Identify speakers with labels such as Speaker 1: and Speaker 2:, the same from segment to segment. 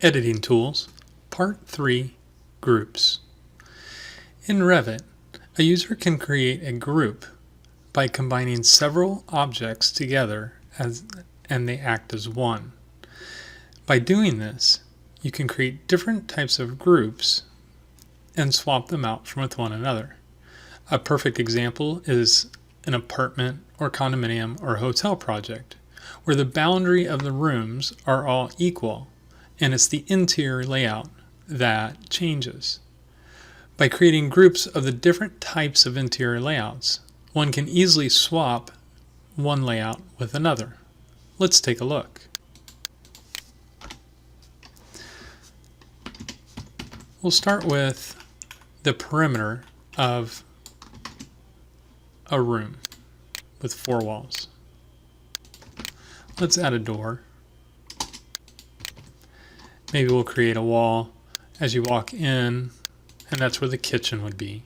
Speaker 1: Editing Tools, Part 3, Groups. In Revit, a user can create a group by combining several objects together and they act as one. By doing this, you can create different types of groups and swap them out with one another. A perfect example is an apartment or condominium or hotel project, where the boundary of the rooms are all equal, and it's the interior layout that changes. By creating groups of the different types of interior layouts, one can easily swap one layout with another. Let's take a look. We'll start with the perimeter of a room with 4 walls. Let's add a door. Maybe we'll create a wall as you walk in, and that's where the kitchen would be.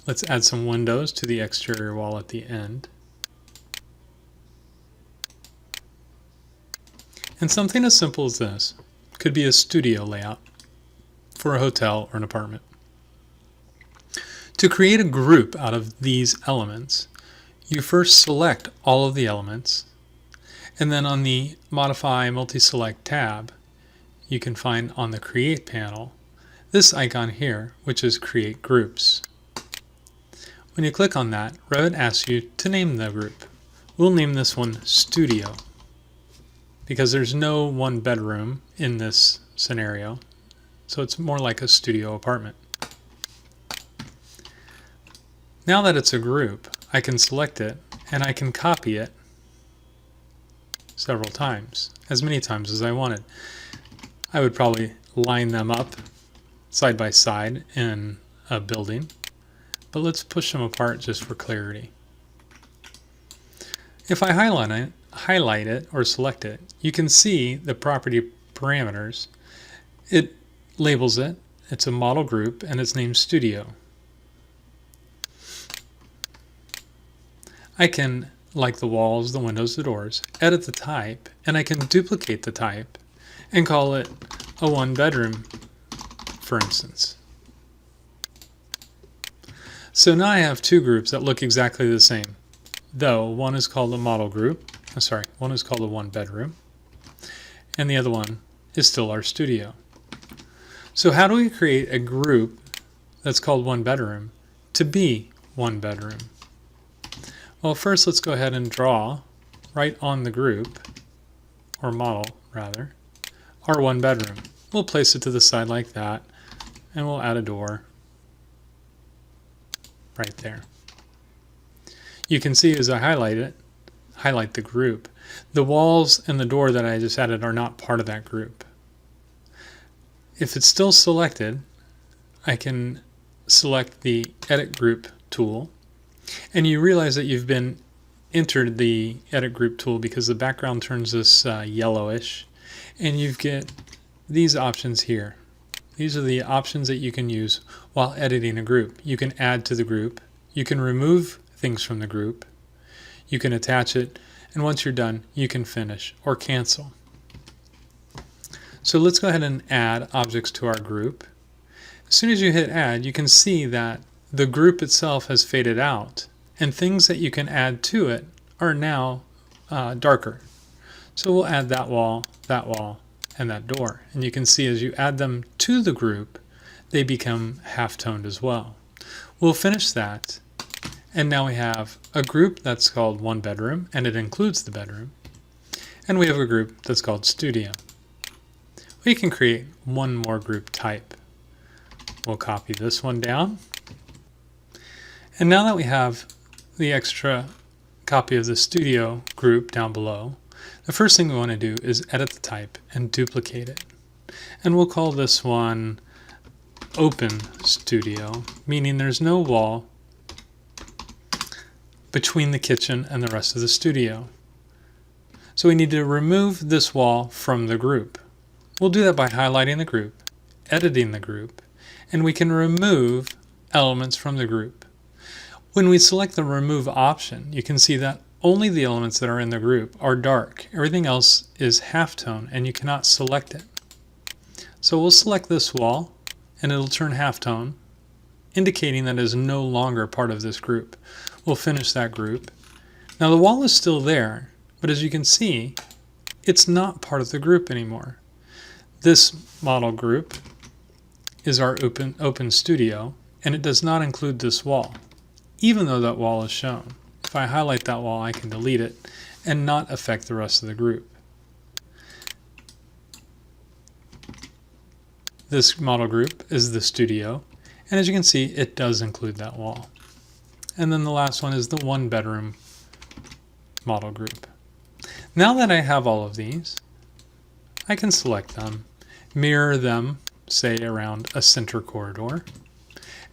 Speaker 1: Let's add some windows to the exterior wall at the end. And something as simple as this could be a studio layout for a hotel or an apartment. To create a group out of these elements, you first select all of the elements, and then on the Modify Multi-Select tab, you can find on the Create panel this icon here, which is Create Groups. When you click on that, Revit asks you to name the group. We'll name this one Studio, because there's no one bedroom in this scenario, so it's more like a studio apartment. Now that it's a group, I can select it and I can copy it several times, as many times as I wanted. I would probably line them up side by side in a building, but let's push them apart just for clarity. If I highlight it or select it, you can see the property parameters. It labels it, it's a model group, and it's named Studio. I can, like the walls, the windows, the doors, edit the type, and I can duplicate the type and call it a 1-bedroom, for instance. So now I have 2 groups that look exactly the same, though one is called a model group, one is called a 1-bedroom, and the other one is still our studio. So how do we create a group that's called 1-bedroom to be 1-bedroom? Well, first let's go ahead and draw right on the group, or model rather, our 1-bedroom. We'll place it to the side like that, and we'll add a door right there. You can see as I highlight the group, the walls and the door that I just added are not part of that group. If it's still selected, I can select the Edit Group tool, and you realize that you've been entered the Edit Group tool because the background turns this yellowish, and you get these options here. These are the options that you can use while editing a group. You can add to the group, you can remove things from the group, you can attach it, and once you're done, you can finish or cancel. So let's go ahead and add objects to our group. As soon as you hit add, you can see that the group itself has faded out, and things that you can add to it are now darker. So we'll add that wall, and that door. And you can see as you add them to the group, they become half-toned as well. We'll finish that, and now we have a group that's called 1-bedroom, and it includes the bedroom. And we have a group that's called Studio. We can create one more group type. We'll copy this one down. And now that we have the extra copy of the Studio group down below, the first thing we want to do is edit the type and duplicate it. And we'll call this one Open Studio, meaning there's no wall between the kitchen and the rest of the studio. So we need to remove this wall from the group. We'll do that by highlighting the group, editing the group, and we can remove elements from the group. When we select the Remove option, you can see that only the elements that are in the group are dark. Everything else is halftone and you cannot select it. So we'll select this wall and it'll turn halftone, indicating that it is no longer part of this group. We'll finish that group. Now the wall is still there, but as you can see, it's not part of the group anymore. This model group is our Open Studio, and it does not include this wall, even though that wall is shown. If I highlight that wall, I can delete it and not affect the rest of the group. This model group is the studio, and as you can see, it does include that wall. And then the last one is the one bedroom model group. Now that I have all of these, I can select them, mirror them, say around a center corridor.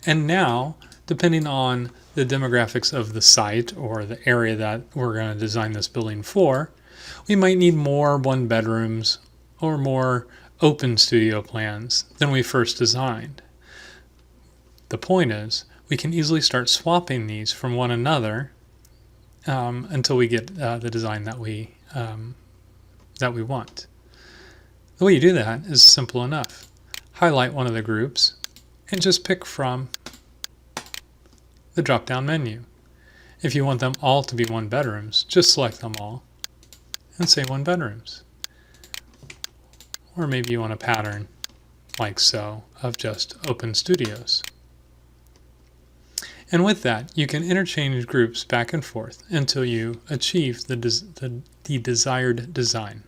Speaker 1: And now, depending on the demographics of the site or the area that we're going to design this building for, we might need more one bedrooms or more open studio plans than we first designed. The point is, we can easily start swapping these from one another until we get the design that we want. The way you do that is simple enough. Highlight one of the groups and just pick from the drop-down menu. If you want them all to be one bedrooms, just select them all and say one bedrooms. Or maybe you want a pattern like so of just open studios. And with that, you can interchange groups back and forth until you achieve the desired design.